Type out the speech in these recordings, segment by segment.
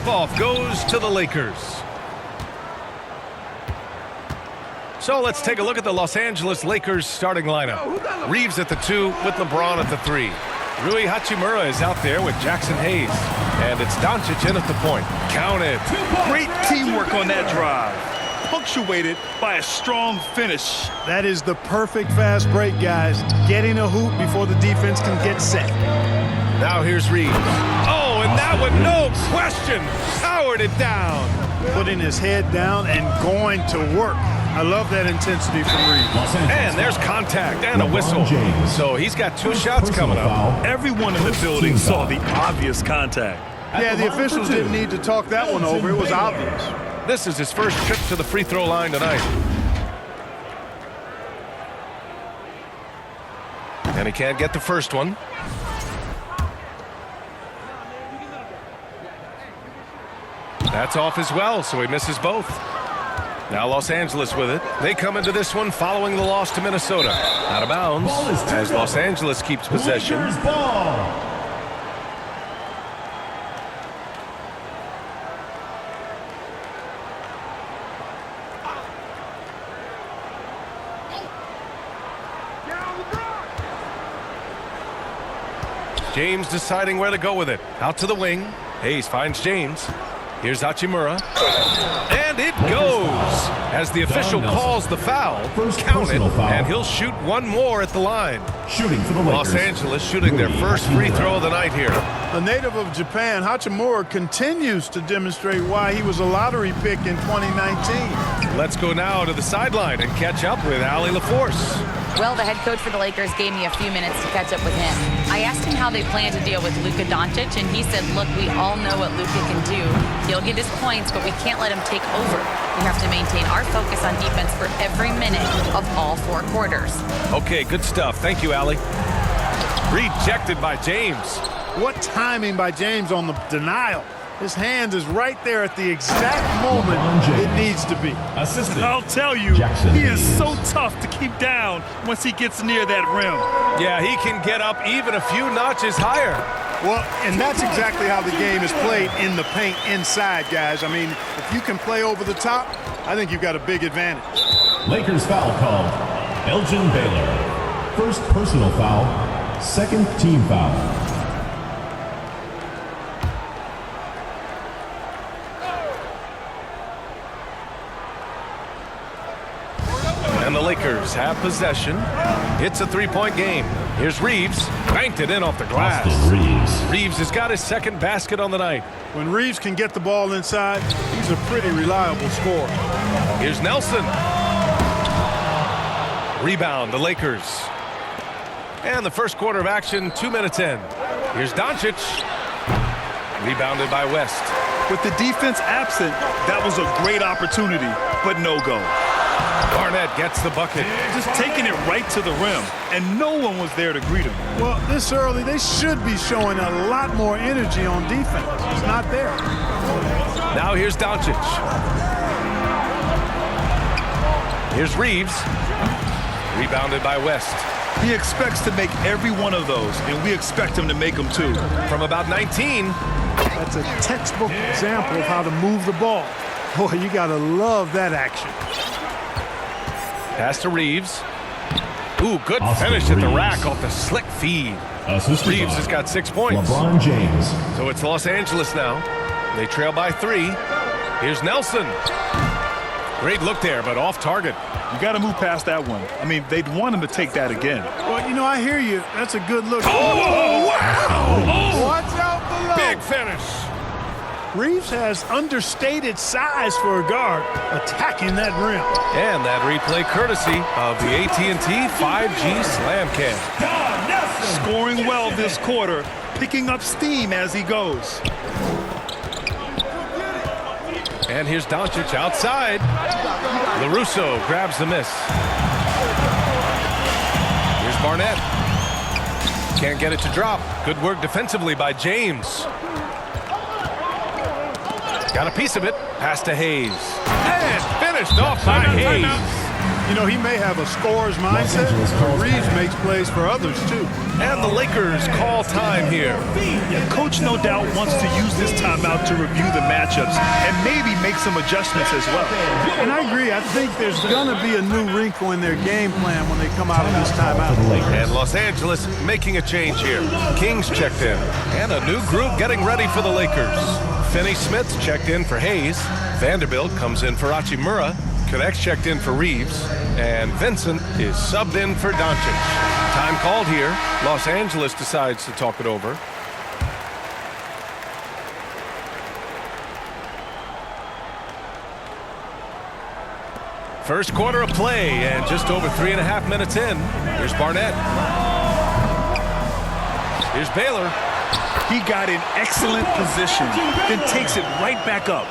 tip-off goes to the Lakers. So let's take a look at the Los Angeles Lakers starting lineup. Reeves at the 2 with LeBron at the 3. Rui Hachimura is out there with Jackson Hayes. And it's Doncic in at the point. Count it. Great teamwork on that drive. Punctuated by a strong finish. That is the perfect fast break, guys. Getting a hoop before the defense can get set. Now here's Reeves. Oh, and that one, no question, powered it down. Putting his head down and going to work. I love that intensity from Reeves. And there's contact and a whistle. So he's got 2 shots coming up. Everyone in the building saw the obvious contact. Yeah, the officials didn't need to talk that one over. It was obvious. This is his first trip to the free throw line tonight. And he can't get the first one. That's off as well, so he misses both. Now Los Angeles with it. They come into this one following the loss to Minnesota. Out of bounds as Los Angeles keeps possession. James deciding where to go with it. Out to the wing. Hayes finds James. Here's Hachimura. And it goes. As the official calls the foul, count it, and he'll shoot one more at the line. Shooting for the Lakers. Los Angeles shooting their first free throw of the night here. A native of Japan, Hachimura continues to demonstrate why he was a lottery pick in 2019. Let's go now to the sideline and catch up with Allie LaForce. Well, the head coach for the Lakers gave me a few minutes to catch up with him. I asked him how they plan to deal with Luka Doncic, and he said, look, we all know what Luka can do. He'll get his points, but we can't let him take over. We have to maintain our focus on defense for every minute of all 4 quarters. Okay, good stuff. Thank you, Allie. Rejected by James. What timing by James on the denial. His hand is right there at the exact moment it needs to be. I'll tell you, he is so tough to keep down once he gets near that rim. Yeah, he can get up even a few notches higher. Well, and that's exactly how the game is played in the paint inside, guys. I mean, if you can play over the top, I think you've got a big advantage. Lakers foul called. Elgin Baylor. First personal foul. Second team foul. And the Lakers have possession. It's a 3-point game. Here's Reeves. Banked it in off the glass. Reeves has got his second basket on the night. When Reeves can get the ball inside, he's a pretty reliable scorer. Here's Nelson. Rebound, the Lakers. And the first quarter of action, 2 minutes in. Here's Doncic. Rebounded by West. With the defense absent, that was a great opportunity, but no go. Barnett gets the bucket. Just taking it right to the rim, and no one was there to greet him. Well, this early, they should be showing a lot more energy on defense. It's not there. Now here's Doncic. Here's Reeves. Rebounded by West. He expects to make every one of those, and we expect him to make them too. From about 19. That's a textbook example of how to move the ball. Boy, you got to love that action. Pass to Reeves. Ooh, good finish at the rack off the slick feed. Reeves has got 6 points. LeBron James. So it's Los Angeles now. They trail by 3. Here's Nelson. Great look there, but off target. You got to move past that one. I mean, they'd want him to take that again. Well, you know, I hear you. That's a good look. Oh, wow! Oh, watch out below. big finish. Reeves has understated size for a guard, attacking that rim. And that replay courtesy of the AT&T 5G Slam Cam. Scoring well this quarter, picking up steam as he goes. And here's Doncic outside. LaRusso grabs the miss. Here's Barnett. Can't get it to drop. Good work defensively by James. Got a piece of it. Pass to Hayes. And finished off by Hayes. You know, he may have a scorer's mindset, but Reeves makes plays for others, too. And the Lakers call time here. Yeah, Coach no doubt wants to use this timeout to review the matchups and maybe make some adjustments as well. And I agree. I think there's going to be a new wrinkle in their game plan when they come out of this timeout. And Los Angeles making a change here. Kings checked in. And a new group getting ready for the Lakers. Finney Smith checked in for Hayes. Vanderbilt comes in for Hachimura. Connects checked in for Reeves. And Vincent is subbed in for Doncic. Time called here. Los Angeles decides to talk it over. First quarter of play, and just over 3.5 minutes in. Here's Barnett. Here's Baylor. He got in excellent position, then takes it right back up.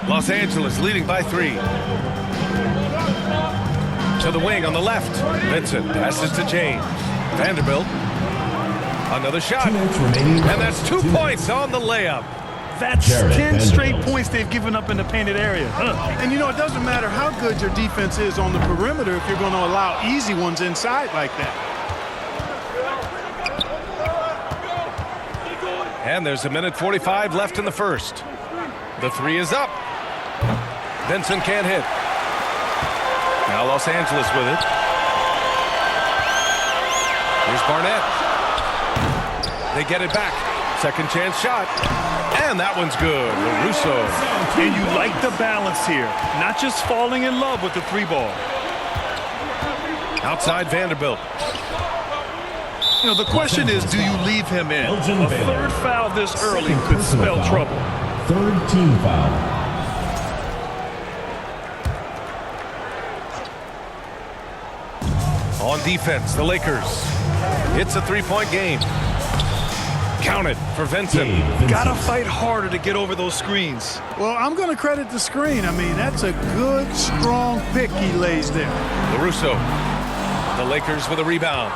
Los Angeles leading by 3. To the wing on the left. Vincent passes to James. Vanderbilt. Another shot. And that's 2 points on the layup. That's 10 straight points they've given up in the painted area. And, you know, it doesn't matter how good your defense is on the perimeter if you're going to allow easy ones inside like that. And there's 1:45 left in the first. The 3 is up. Vincent can't hit. Now Los Angeles with it. Here's Barnett. They get it back. Second chance shot. And that one's good. LaRusso. And you like the balance here. Not just falling in love with the 3-ball. Outside Vanderbilt. You know, the question is, do you leave him in? A third foul this early could spell trouble. Third team foul. On defense, the Lakers. It's a 3-point game. Counted for Vincent. Gotta fight harder to get over those screens. Well, I'm going to credit the screen. I mean, that's a good, strong pick he lays there. LaRusso. The Lakers with a rebound.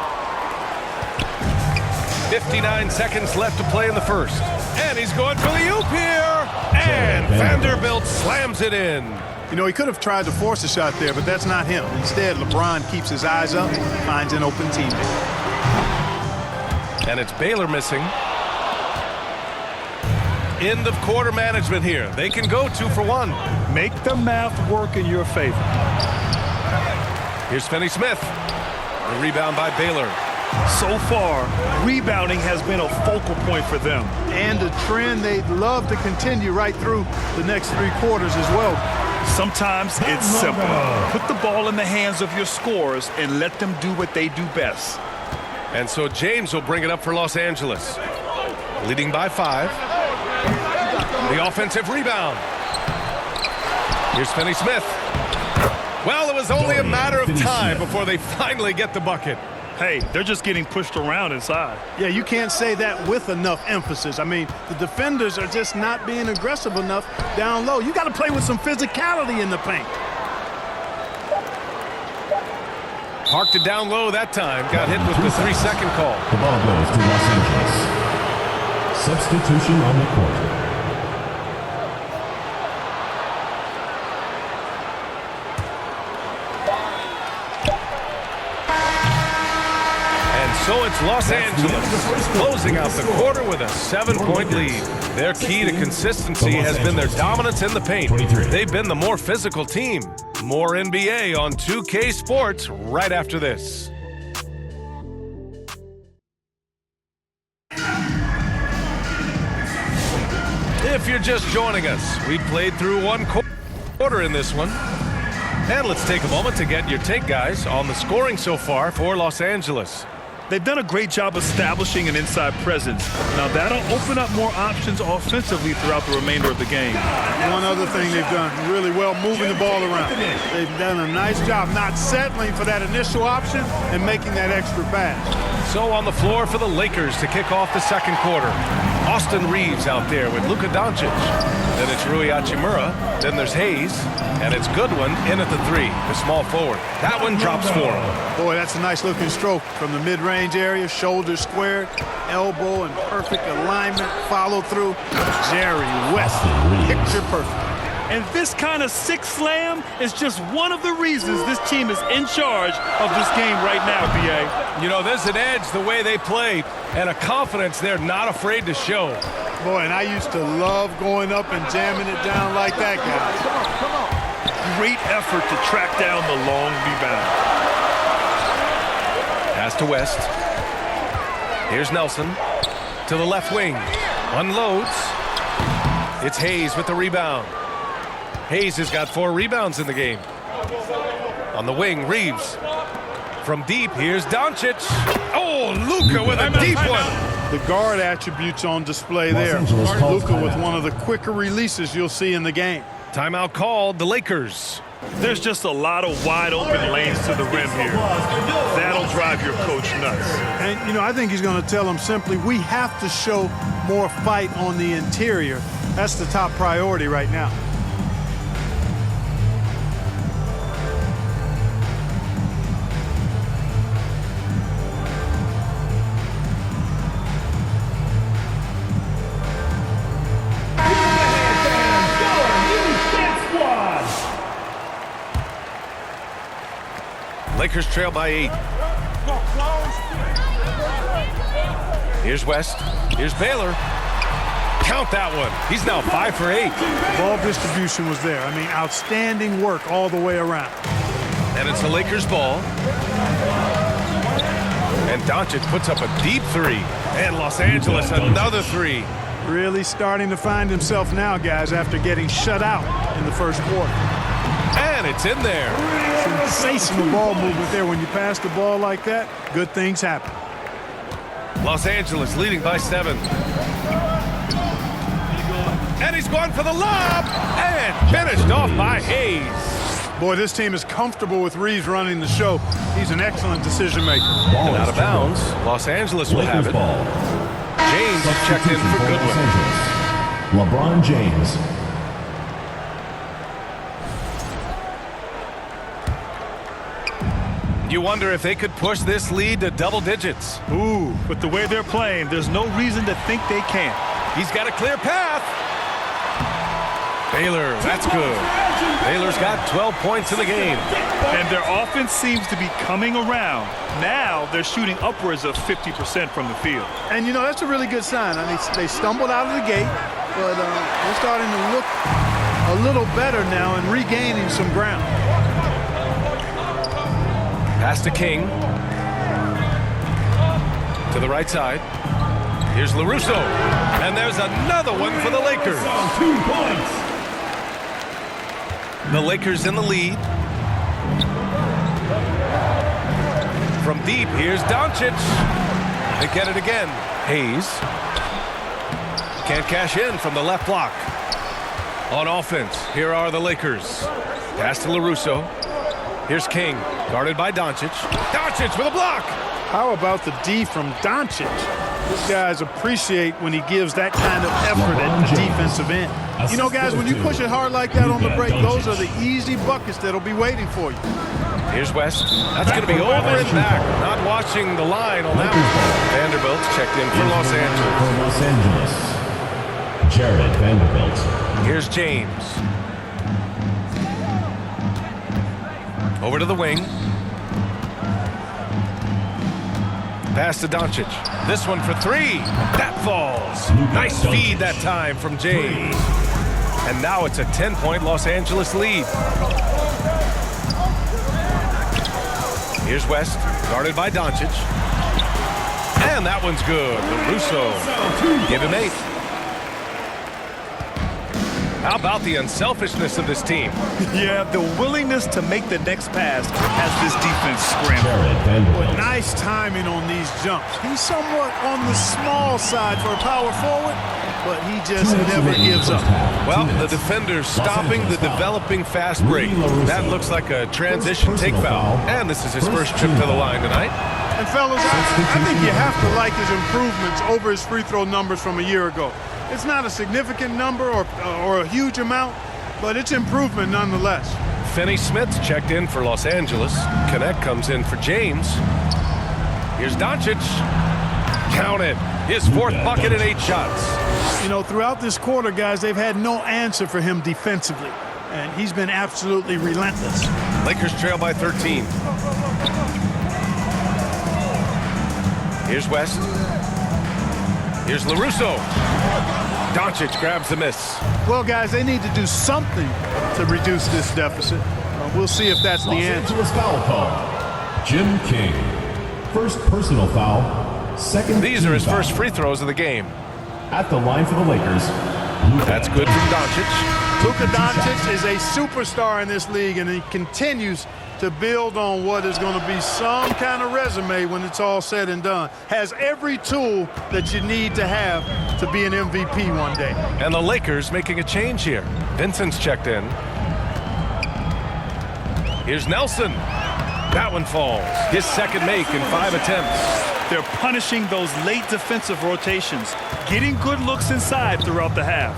59 seconds left to play in the first. And he's going for the oop here. And Vanderbilt slams it in. You know, he could have tried to force a shot there, but that's not him. Instead, LeBron keeps his eyes up, finds an open teammate. And it's Baylor missing. End of quarter management here. They can go 2 for 1. Make the math work in your favor. Here's Finney Smith. The rebound by Baylor. So far, rebounding has been a focal point for them. And a trend they'd love to continue right through the next 3 quarters as well. Sometimes it's simple. Put the ball in the hands of your scorers and let them do what they do best. And so James will bring it up for Los Angeles. Leading by 5. The offensive rebound. Here's Finney Smith. Well, it was only a matter of time before they finally get the bucket. Hey, they're just getting pushed around inside. Yeah, you can't say that with enough emphasis. I mean, the defenders are just not being aggressive enough down low. You got to play with some physicality in the paint. Parked it down low that time. Got hit with the 3-second call. The ball goes to Los Angeles. Substitution on the court. So it's Los Angeles closing out the quarter with a 7-point lead. Their key to consistency has been their dominance in the paint. They've been the more physical team. More NBA on 2K Sports right after this. If you're just joining us, we played through 1 quarter in this one. And let's take a moment to get your take, guys, on the scoring so far for Los Angeles. They've done a great job establishing an inside presence. Now that'll open up more options offensively throughout the remainder of the game. One other thing they've done really well, moving the ball around. They've done a nice job not settling for that initial option and making that extra pass. So on the floor for the Lakers to kick off the second quarter. Austin Reeves out there with Luka Doncic. Then it's Rui Hachimura. Then there's Hayes. And it's Goodwin in at the 3, the small forward. That one drops for him. Boy, that's a nice looking stroke from the mid-range area. Shoulder squared, elbow in perfect alignment, follow through. Jerry West, picture perfect. And this kind of sick slam is just one of the reasons this team is in charge of this game right now, B.A. You know, there's an edge the way they play and a confidence they're not afraid to show. Boy, and I used to love going up and jamming it down like that, guys. Great effort to track down the long rebound. Pass to West. Here's Nelson to the left wing. Unloads. It's Hayes with the rebound. Hayes has got 4 rebounds in the game. On the wing, Reeves. From deep, here's Doncic. Oh, Luka with a deep one. The guard attributes on display there. Luka with one of the quicker releases you'll see in the game. Timeout called, the Lakers. There's just a lot of wide open lanes to the rim here. That'll drive your coach nuts. And, you know, I think he's going to tell them simply, we have to show more fight on the interior. That's the top priority right now. Lakers trail by 8. Here's West. Here's Baylor. Count that one. He's now 5 for 8. The ball distribution was there. I mean, outstanding work all the way around. And it's the Lakers' ball. And Doncic puts up a deep 3. And Los Angeles another 3. Really starting to find himself now, guys, after getting shut out in the first quarter. And it's in there. Sensational ball movement there. When you pass the ball like that, good things happen. Los Angeles leading by 7. And he's going for the lob. And finished off by Hayes. Boy, this team is comfortable with Reeves running the show. He's an excellent decision maker. And out of bounds, Los Angeles will have it. James checked in for Goodwin. LeBron James. You wonder if they could push this lead to double digits. Ooh, with the way they're playing, there's no reason to think they can't. He's got a clear path. Baylor, that's good. Baylor's got 12 points in the game. And their offense seems to be coming around. Now they're shooting upwards of 50% from the field. And, you know, that's a really good sign. I mean, they stumbled out of the gate, but they're starting to look a little better now and regaining some ground. Pass to King. To the right side. Here's LaRusso. And there's another one for the Lakers. 2 points. The Lakers in the lead. From deep, here's Doncic. They get it again. Hayes. Can't cash in from the left block. On offense, here are the Lakers. Pass to LaRusso. Here's King, guarded by Doncic. Doncic with a block. How about the D from Doncic? These guys appreciate when he gives that kind of effort at the defensive end. You know, guys, when you push it hard like that on the break, those are the easy buckets that'll be waiting for you. Here's West. That's going to be over and back. Not watching the line on that one. Vanderbilt checked in for Los Angeles. For Los Angeles, Jared Vanderbilt. Here's James. Over to the wing. Pass to Doncic. This one for 3. That falls. Nice feed that time from James. And now it's a 10-point Los Angeles lead. Here's West, guarded by Doncic. And that one's good. LaRusso. Give him 8. How about the unselfishness of this team? Yeah, the willingness to make the next pass has this defense scrambling. Vanderbilt. Nice timing on these jumps. He's somewhat on the small side for a power forward, but he just never gives up. Well, the defender's stopping the developing fast break. That looks like a transition take foul. And this is his first trip to the line tonight. And fellas, I think you have to like his improvements over his free throw numbers from a year ago. It's not a significant number or a huge amount, but it's improvement nonetheless. Finney Smith checked in for Los Angeles. Connect comes in for James. Here's Doncic. Count it. His fourth bucket in 8 shots. You know, throughout this quarter, guys, they've had no answer for him defensively. And he's been absolutely relentless. Lakers trail by 13. Here's West. Here's LaRusso. Doncic grabs the miss. Well, guys, they need to do something to reduce this deficit. We'll see if that's the Los answer. Angeles foul call. Jim King. First personal foul. Second These team are his foul. first free throws of the game. At the line for the Lakers. Luka. That's good from Doncic. Luka Doncic is a superstar in this league, and he continues to build on what is going to be some kind of resume when it's all said and done. Has every tool that you need to have to be an MVP one day. And the Lakers making a change here. Vincent's checked in. Here's Nelson. That one falls. His second make in 5 attempts. They're punishing those late defensive rotations, getting good looks inside throughout the half.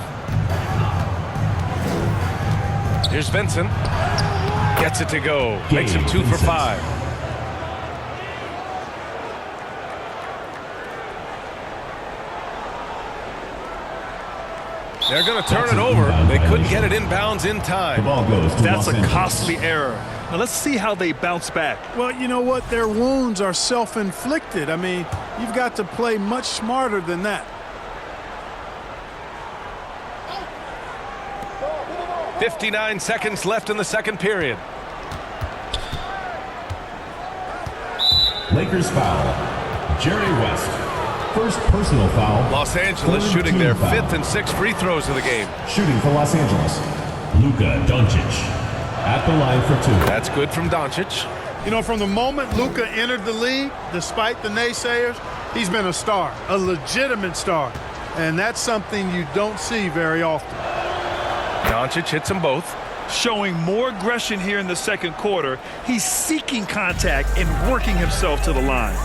Here's Vincent. Gets it to go. Makes him 2 for 5. They're going to turn it over. They couldn't get it inbounds in The time. ball goes to That's Los a Angeles. costly error. Now let's see how they bounce back. Well, you know what? Their wounds are self-inflicted. I mean, you've got to play much smarter than that. 59 seconds left in the second period. Lakers foul. Jerry West. First personal foul. Los Angeles Third shooting team their foul. 5th and 6th free throws of the game. Shooting for Los Angeles. Luka Doncic. At the line for 2. That's good from Doncic. You know, from the moment Luka entered the league, despite the naysayers, he's been a star, a legitimate star. And that's something you don't see very often. Doncic hits them both. Showing more aggression here in the second quarter. He's seeking contact and working himself to the line.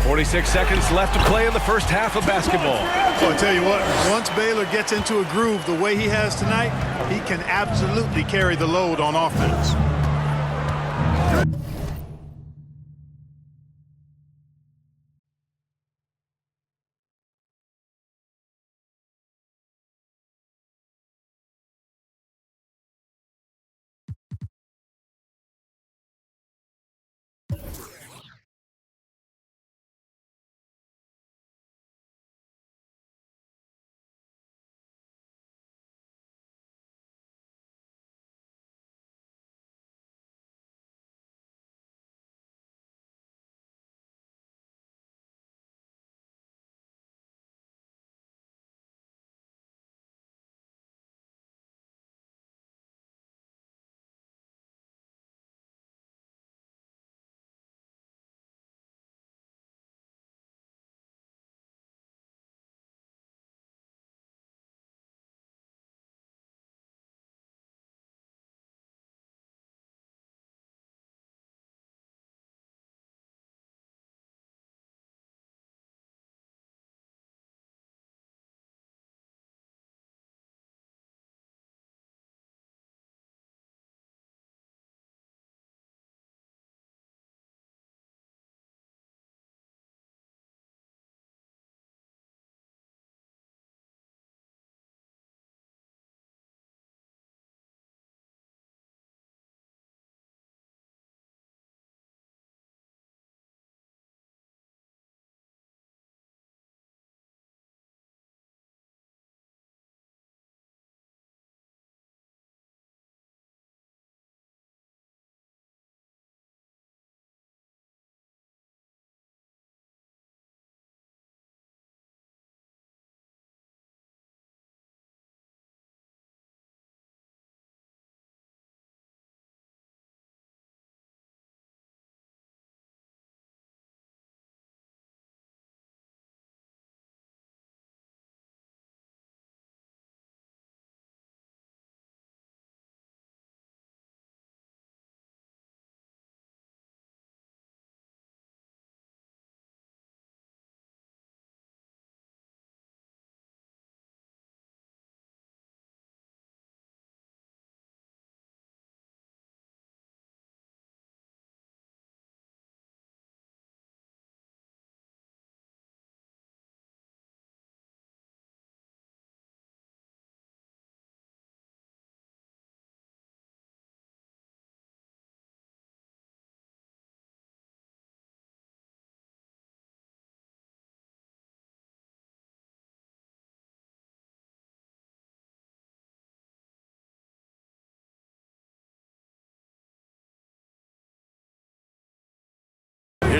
46 seconds left to play in the first half of basketball. So I tell you what, once Baylor gets into a groove the way he has tonight, he can absolutely carry the load on offense.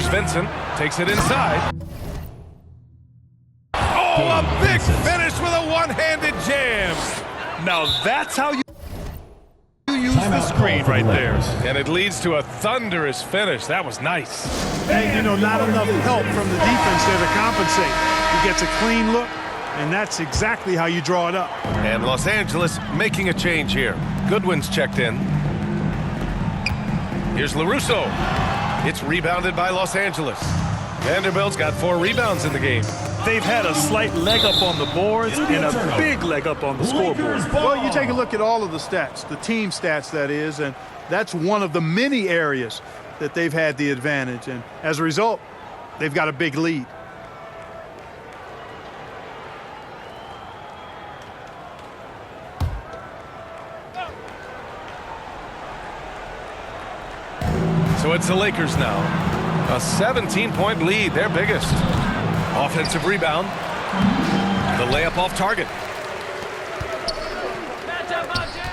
Vincent takes it inside. Oh, a big finish with a one-handed jam. Now that's how you use the screen right there. And it leads to a thunderous finish. That was nice. Hey, you know, not enough help from the defense there to compensate. He gets a clean look, and that's exactly how you draw it up. And Los Angeles making a change here. Goodwin's checked in. Here's LaRusso. It's rebounded by Los Angeles. Vanderbilt's got 4 rebounds in the game. They've had a slight leg up on the boards and a big leg up on the scoreboard. Well, you take a look at all of the stats, the team stats, that is, and that's one of the many areas that they've had the advantage. And as a result, they've got a big lead. So it's the Lakers now. A 17-point lead, their biggest. Offensive rebound. The layup off target.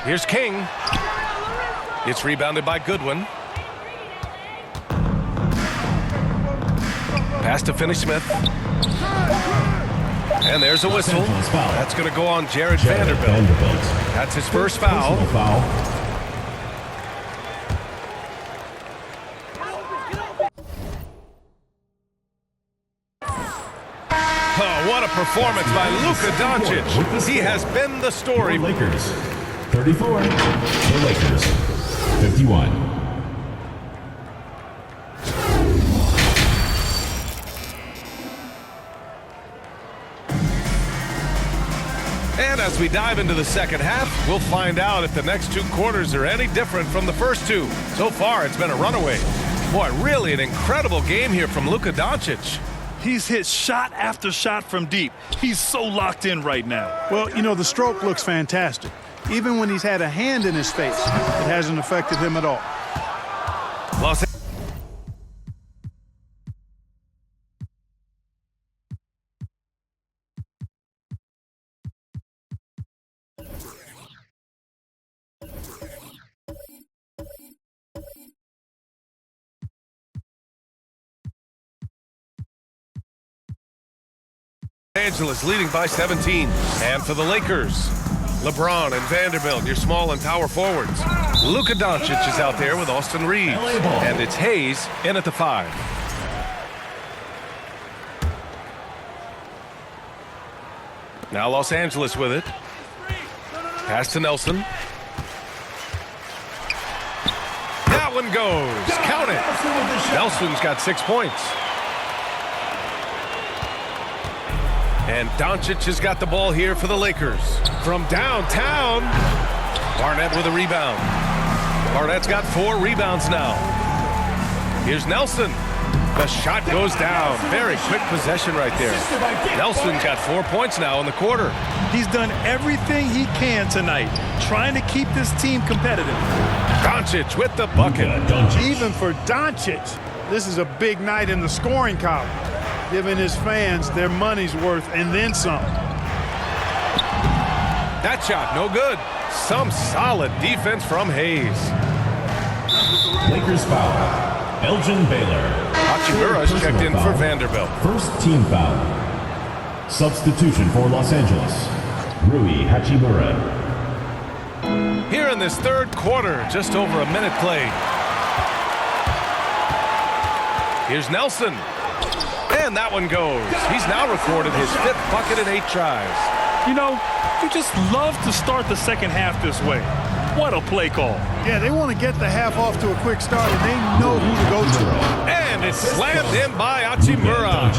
Here's King. It's rebounded by Goodwin. Pass to Finney-Smith. And there's a whistle. That's going to go on Jared Vanderbilt. That's his first foul. Oh, what a performance by Luka Doncic. He has been the story. Lakers 34. The Lakers 51. And as we dive into the second half, we'll find out if the next 2 quarters are any different from the first 2. So far, it's been a runaway. Boy, really an incredible game here from Luka Doncic. He's hit shot after shot from deep. He's so locked in right now. Well, you know, the stroke looks fantastic. Even when he's had a hand in his face, it hasn't affected him at all. Los Angeles leading by 17. And for the Lakers, LeBron and Vanderbilt, your small and power forwards. Luka Doncic is out there with Austin Reeves. And it's Hayes in at the 5. Now Los Angeles with it. Pass to Nelson. That one goes. Count it. Nelson's got 6 points. And Doncic has got the ball here for the Lakers. From downtown, Barnett with a rebound. Barnett's got 4 rebounds now. Here's Nelson. The shot goes down. Very quick possession right there. Nelson's got 4 points now in the quarter. He's done everything he can tonight, trying to keep this team competitive. Doncic with the bucket. Even for Doncic, this is a big night in the scoring column, giving his fans their money's worth and then some. That shot, no good. Some solid defense from Hayes. Lakers foul. Elgin Baylor. Hachimura's checked in for Vanderbilt. First team foul. Substitution for Los Angeles. Rui Hachimura. Here in this third quarter, just over a minute played. Here's Nelson. And that one goes. He's now recorded his 5th bucket in 8 tries. You know, you just love to start the second half this way. What a play call. Yeah, they want to get the half off to a quick start, and they know who to go to. And it's slammed in by Hachimura.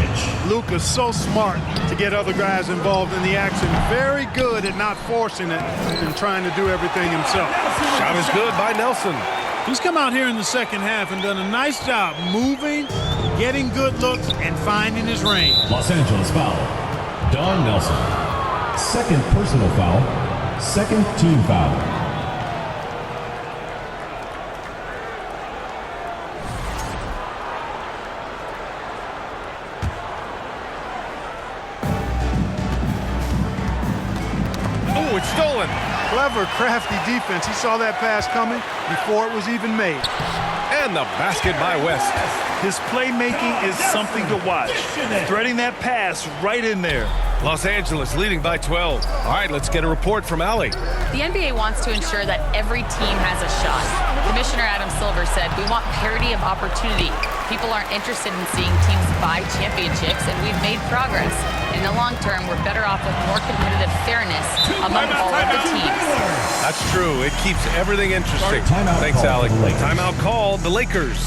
Luka's so smart to get other guys involved in the action. Very good at not forcing it and trying to do everything himself. Shot is good by Nelson. He's come out here in the second half and done a nice job moving, getting good looks, and finding his range. Los Angeles foul. Don Nelson. Second personal foul. Second team foul. Oh, it's stolen. Clever, crafty defense. He saw that pass coming before it was even made. And the basket by West. His playmaking is something to watch. Threading that pass right in there. Los Angeles leading by 12. All right, let's get a report from Allie. The NBA wants to ensure that every team has a shot. Commissioner Adam Silver said, "We want parity of opportunity. People aren't interested in seeing teams buy championships, and we've made progress. In the long term, we're better off with more competitive fairness among all of the teams." That's true. It keeps everything interesting. Timeout Thanks, call Allie. for the Lakers. Timeout called the Lakers.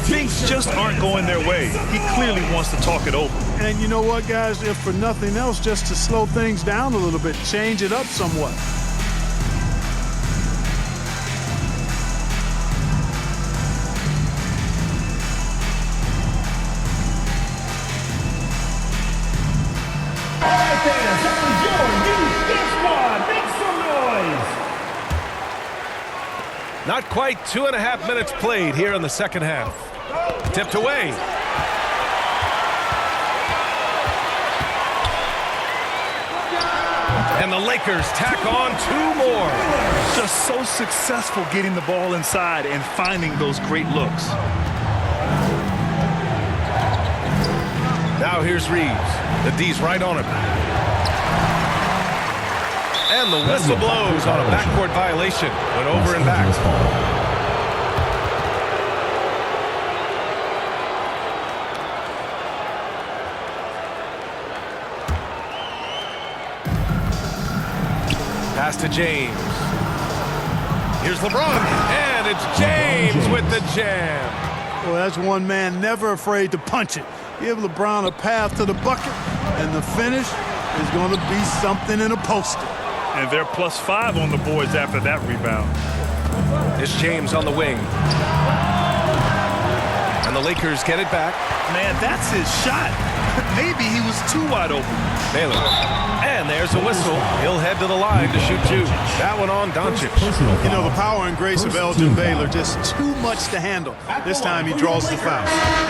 Things just aren't going their way. He clearly wants to talk it over. And you know what, guys? If for nothing else, just to slow things down a little bit, change it up somewhat. Not quite 2.5 minutes played here in the second half. Tipped away. And the Lakers tack on 2 more. Just so successful getting the ball inside and finding those great looks. Now here's Reeves. The D's right on him. And the whistle blows on a backcourt violation. Went over and back. Pass to James. Here's LeBron. And it's James with the jam. Well, that's one man never afraid to punch it. Give LeBron a path to the bucket, and the finish is going to be something in a poster. And they're +5 on the boards after that rebound. It's James on the wing. And the Lakers get it back. Man, that's his shot. Maybe he was too wide open. Baylor. And there's a whistle. He'll head to the line to shoot 2. That one on Doncic. You know, the power and grace of Elgin Baylor, just too much to handle. This time he draws the foul.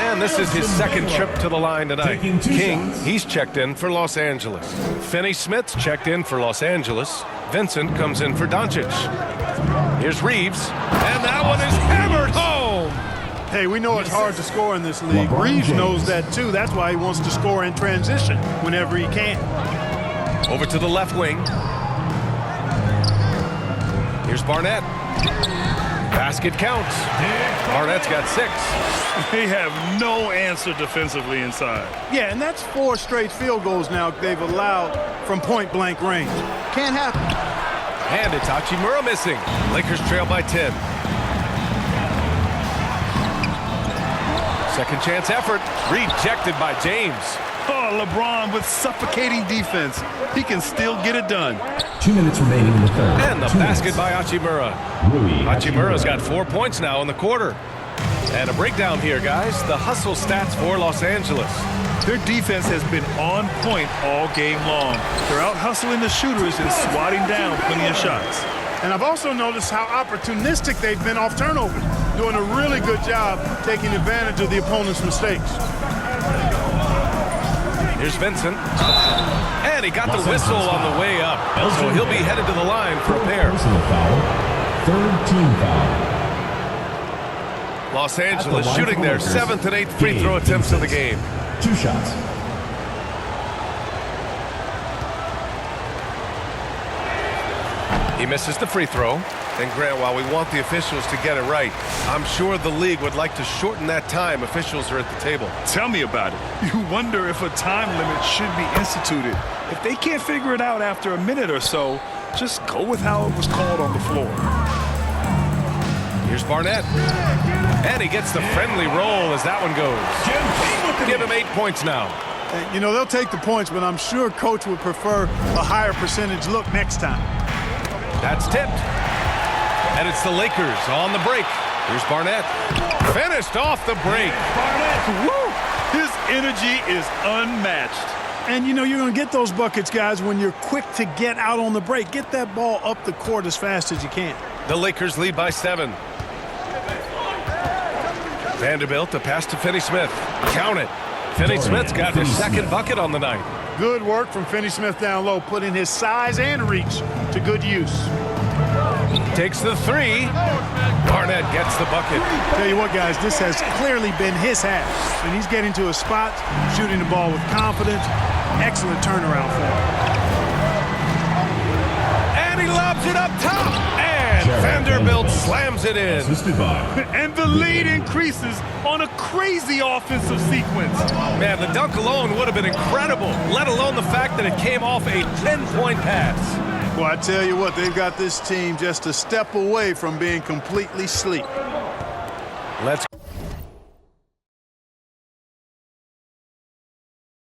And this is his second trip to the line tonight. King, he's checked in for Los Angeles. Finney-Smith's checked in for Los Angeles. Vincent comes in for Doncic. Here's Reeves. And that one is hammered home. Hey, we know it's hard to score in this league. Reeves knows that too. That's why he wants to score in transition whenever he can. Over to the left wing. Here's Barnett. Basket counts. Barnett's got 6. They have no answer defensively inside. Yeah, and that's 4 straight field goals now they've allowed from point-blank range. Can't happen. And it's Hachimura missing. Lakers trail by 10. Second chance effort. Rejected by James. Oh, LeBron with suffocating defense. He can still get it done. 2 minutes remaining in the third. And the basket by Hachimura. Hachimura's got 4 points now in the quarter. And a breakdown here, guys. The hustle stats for Los Angeles. Their defense has been on point all game long. They're out hustling the shooters and swatting down plenty of shots. And I've also noticed how opportunistic they've been off turnovers, doing a really good job taking advantage of the opponent's mistakes. Here's Vincent. And he got the whistle on the way up. So he'll be headed to the line for a pair. Personal foul. Third team foul. Los Angeles shooting their 7th and 8th free throw attempts of the game. 2 shots. He misses the free throw. And Grant, while we want the officials to get it right, I'm sure the league would like to shorten that time officials are at the table. Tell me about it. You wonder if a time limit should be instituted. If they can't figure it out after a minute or so, just go with how it was called on the floor. Here's Barnett. And he gets the friendly roll as that one goes. Give him 8 points now. And, you know, they'll take the points, but I'm sure Coach would prefer a higher percentage look next time. That's tipped. And it's the Lakers on the break. Here's Barnett. Finished off the break. Barnett, woo! His energy is unmatched. And, you know, you're going to get those buckets, guys, when you're quick to get out on the break. Get that ball up the court as fast as you can. The Lakers lead by 7. Vanderbilt, a pass to Finney-Smith. Count it. Finney-Smith's got his second bucket on the night. Good work from Finney-Smith down low, putting his size and reach to good use. Takes the three. Garnett gets the bucket. Tell you what, guys, this has clearly been his half. And he's getting to a spot, shooting the ball with confidence. Excellent turnaround for him. And he lobs it up top. And Vanderbilt slams it in. Assisted by. And the lead increases on a crazy offensive sequence. Man, the dunk alone would have been incredible, let alone the fact that it came off a 10-point pass. Well, I tell you what, they've got this team just a step away from being completely asleep. Let's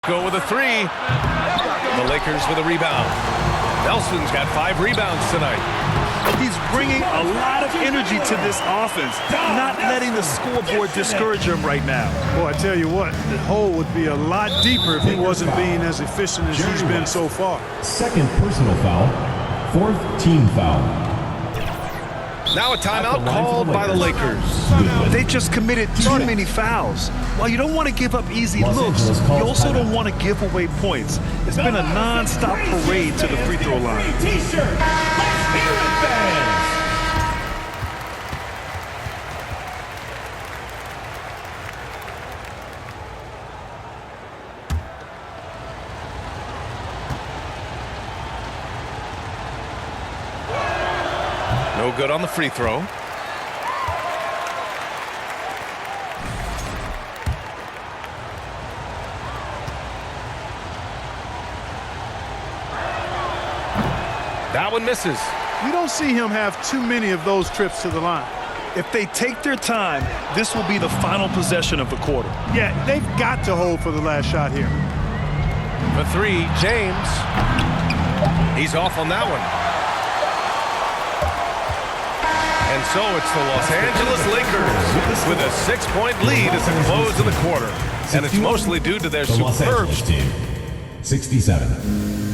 go with a three. The Lakers with a rebound. Nelson's got 5 rebounds tonight. He's bringing a lot of energy to this offense, not letting the scoreboard discourage him right now. Boy, I tell you what, the hole would be a lot deeper if he wasn't being as efficient as he's been so far. Second personal foul. Fourth team foul. Now a timeout called by the Lakers. They just committed too many fouls. While you don't want to give up easy looks, you also don't want to give away points. It's been a non-stop parade to the free throw line. T-shirt. Let's hear it, fans. No good on the free throw. That one misses. You don't see him have too many of those trips to the line. If they take their time, this will be the final possession of the quarter. Yeah, they've got to hold for the last shot here. For three, James. He's off on that one. And so it's the Los Angeles Lakers with a 6-point lead at the close of the quarter. And it's mostly due to their The Los superb Angeles team. 67.